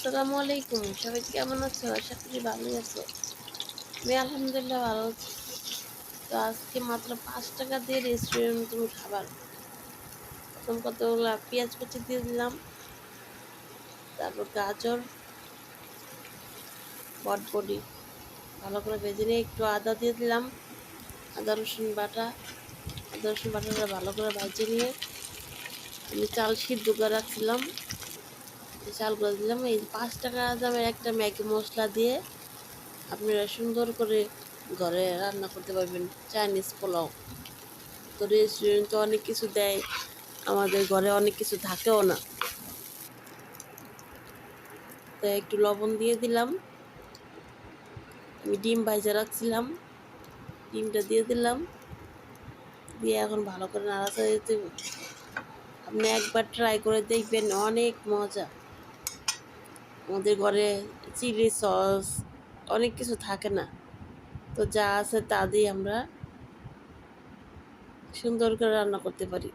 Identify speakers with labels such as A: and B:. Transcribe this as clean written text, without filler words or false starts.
A: আসসালামু আলাইকুম। সবাই কেমন আছো? আশা করি ভালোই আছো। আমি আলহামদুলিল্লাহ ভালো আছি। তো আজকে মাত্র ৳৫ দিয়ে রেস্টুরেন্ট নতুন খাবার। প্রথম কতগুলা পেঁয়াজ কুচি দিয়ে দিলাম, তারপর গাজর, বটবডি ভালো করে ভেজে নিয়ে একটু আদা দিয়ে দিলাম, আদা রসুন বাটা। আদা রসুন বাটাটা ভালো করে ভেজে নিয়ে আমি চাল সিদ্ধ করে রাখছিলাম, এই চালগুলো দিলাম। এই ৳৫ দামের একটা ম্যাগি মসলা দিয়ে আপনারা সুন্দর করে ঘরে রান্না করতে পারবেন চাইনিজ পোলাও। তো রেস্টুরেন্ট তো অনেক কিছু দেয়, আমাদের ঘরে অনেক কিছু থাকেও না। তো একটু লবণ দিয়ে দিলাম, আমি ডিম ভাইজা রাখছিলাম, ডিমটা দিয়ে দিলাম, দিয়ে এখন ভালো করে নাড়াচাড়া দিতে। আপনি একবার ট্রাই করে দেখবেন, অনেক মজা। আমাদের ঘরে চিলি সস অনেক কিছু থাকে না, তো যা আছে তা দিয়ে আমরা সুন্দর করে রান্না করতে পারি।